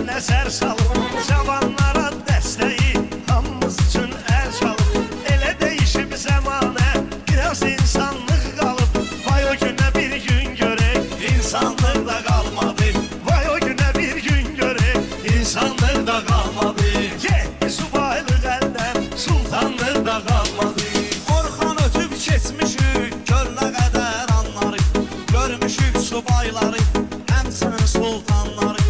nəzər salıb, cavanlara dəstəyi hamımız üçün əl çalıb. Elə dəyişib zəmanə, biraz insanlıq qalıb. Vay o günə bir gün görək, insanlıq da qalmadı. Vay o günə bir gün görək, insanlıq da qalmadı. Getdi subaylıq əldən, sultanlıq da qalmadı. Orxan ötüb keçmişik, göllə qədər anları, görmüşük subayları, həmçinin sultanları.